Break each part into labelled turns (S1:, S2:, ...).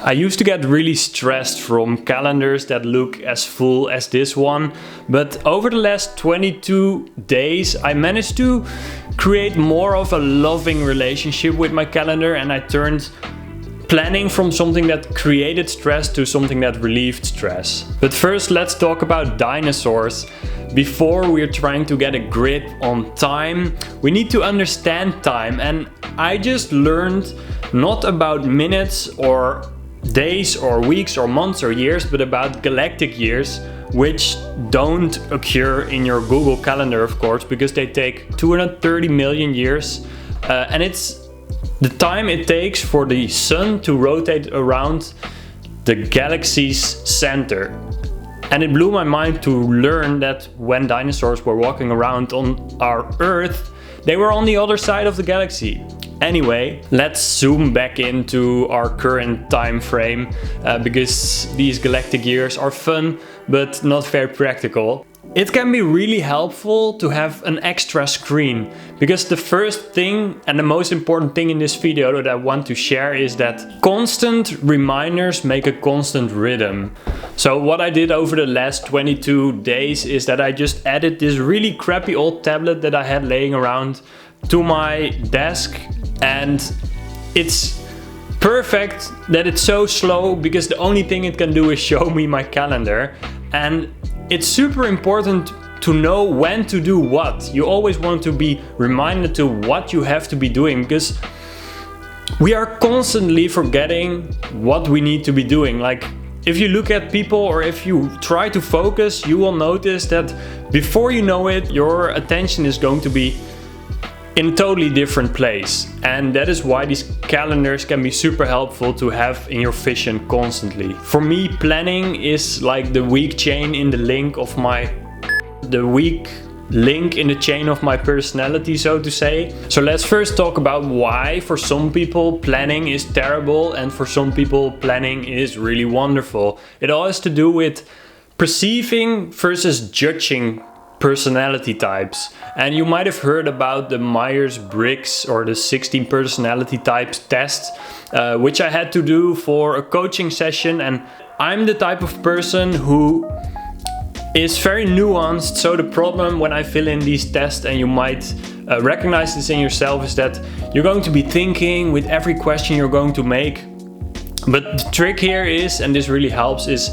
S1: I used to get really stressed from calendars that look as full as this one, but over the last 22 days I managed to create more of a loving relationship with my calendar, and I turned planning from something that created stress to something that relieved stress. But first, let's talk about dinosaurs. Before we're trying to get a grip on time, we need to understand time, and I just learned not about minutes or days or weeks or months or years, but about galactic years, which don't occur in your Google Calendar, of course, because they take 230 million years, and it's the time it takes for the sun to rotate around the galaxy's center. And it blew my mind to learn that when dinosaurs were walking around on our Earth, they were on the other side of the galaxy. Anyway, let's zoom back into our current time frame, because these galactic years are fun but not very practical. It can be really helpful to have an extra screen, because the first thing and the most important thing in this video that I want to share is that constant reminders make a constant rhythm. So what I did over the last 22 days is that I just added this really crappy old tablet that I had laying around to my desk, and it's perfect that it's so slow because the only thing it can do is show me my calendar. And it's super important to know when to do what. You always want to be reminded to what you have to be doing, because we are constantly forgetting what we need to be doing. Like, if you look at people or if you try to focus, you will notice that before you know it, your attention is going to be in a totally different place. And that is why these calendars can be super helpful to have in your vision constantly. For me, planning is like the weak chain in the link of the weak link in the chain of my personality, so to say. So let's first talk about why for some people planning is terrible and for some people planning is really wonderful. It all has to do with perceiving versus judging personality types. And you might have heard about the Myers-Briggs or the 16 personality types test, which I had to do for a coaching session. And I'm the type of person who is very nuanced. So the problem when I fill in these tests, and you might recognize this in yourself, is that you're going to be thinking with every question you're going to make. But the trick here is, and this really helps, is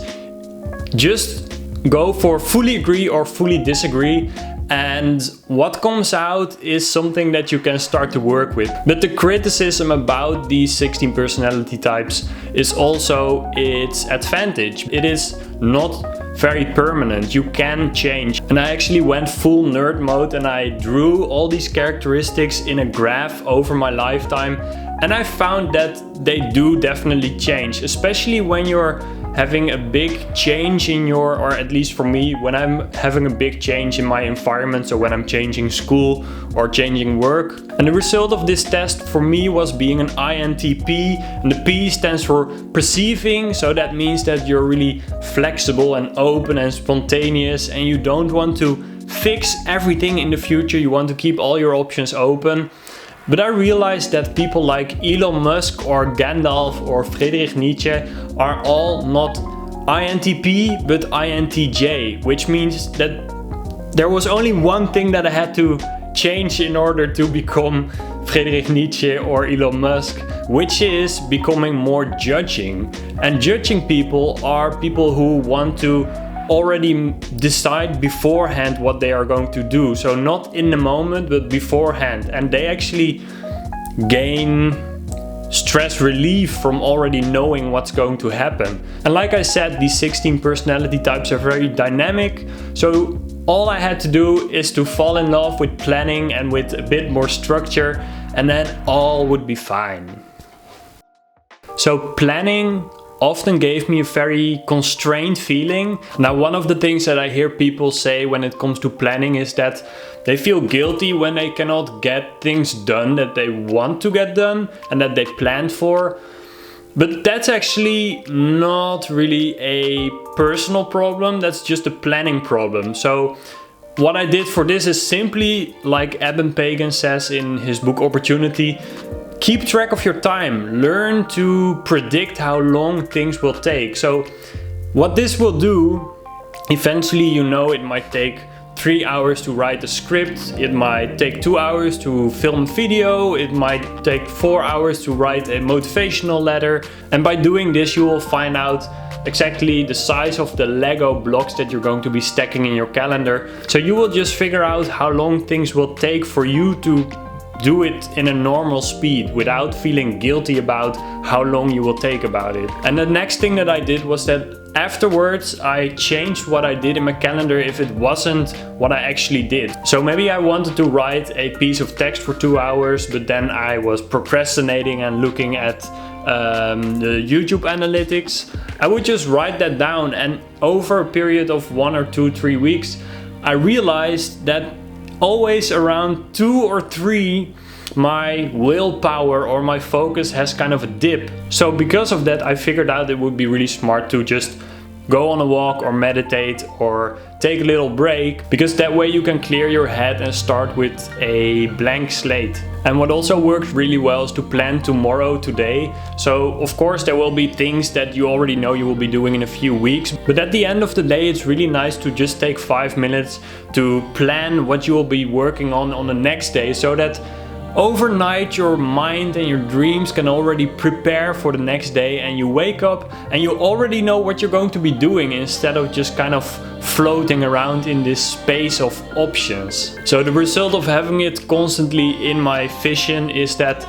S1: just go for fully agree or fully disagree, and what comes out is something that you can start to work with. But the criticism about these 16 personality types is also its advantage. It is not very permanent. You can change. And I actually went full nerd mode and I drew all these characteristics in a graph over my lifetime, and I found that they do definitely change, especially when you're having a big change in your, or at least for me, when I'm having a big change in my environment, so when I'm changing school or changing work. And the result of this test for me was being an INTP, and the P stands for perceiving, so that means that you're really flexible and open and spontaneous, and you don't want to fix everything in the future, you want to keep all your options open. But I realized that people like Elon Musk or Gandalf or Friedrich Nietzsche are all not INTP but INTJ, which means that there was only one thing that I had to change in order to become Friedrich Nietzsche or Elon Musk, which is becoming more judging. And judging people are people who want to already decide beforehand what they are going to do. So not in the moment, but beforehand. And they actually gain stress relief from already knowing what's going to happen. And like I said, these 16 personality types are very dynamic. So all I had to do is to fall in love with planning and with a bit more structure, and then all would be fine. So planning often gave me a very constrained feeling. Now, one of the things that I hear people say when it comes to planning is that they feel guilty when they cannot get things done that they want to get done and that they planned for. But that's actually not really a personal problem, that's just a planning problem. So what I did for this is simply, like Eben Pagan says in his book Opportunity, keep track of your time. Learn to predict how long things will take. So what this will do, eventually, you know, it might take 3 hours to write a script, it might take 2 hours to film a video, it might take 4 hours to write a motivational letter. And by doing this, you will find out exactly the size of the Lego blocks that you're going to be stacking in your calendar. So you will just figure out how long things will take for you to do it in a normal speed without feeling guilty about how long you will take about it. And the next thing that I did was that afterwards I changed what I did in my calendar if it wasn't what I actually did. So maybe I wanted to write a piece of text for 2 hours, but then I was procrastinating and looking at the YouTube analytics. I would just write that down, and over a period of 1 or 2, 3 weeks, I realized that always around 2 or 3 my willpower or my focus has kind of a dip. So because of that, I figured out it would be really smart to just go on a walk or meditate or take a little break, because that way you can clear your head and start with a blank slate. And what also works really well is to plan tomorrow, today. So of course there will be things that you already know you will be doing in a few weeks, but at the end of the day it's really nice to just take 5 minutes to plan what you will be working on the next day, so that overnight your mind and your dreams can already prepare for the next day, and you wake up and you already know what you're going to be doing, instead of just kind of floating around in this space of options. So the result of having it constantly in my vision is that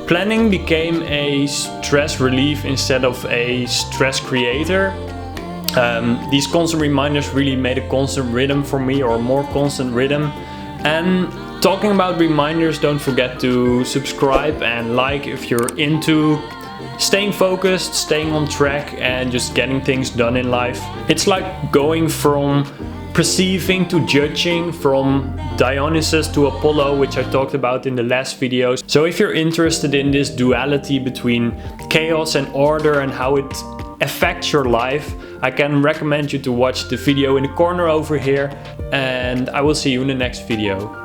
S1: planning became a stress relief instead of a stress creator. These constant reminders really made a constant rhythm for me, or a more constant rhythm. And talking about reminders, don't forget to subscribe and like if you're into staying focused, staying on track, and just getting things done in life. It's like going from perceiving to judging, from Dionysus to Apollo, which I talked about in the last videos. So if you're interested in this duality between chaos and order and how it affects your life, I can recommend you to watch the video in the corner over here, and I will see you in the next video.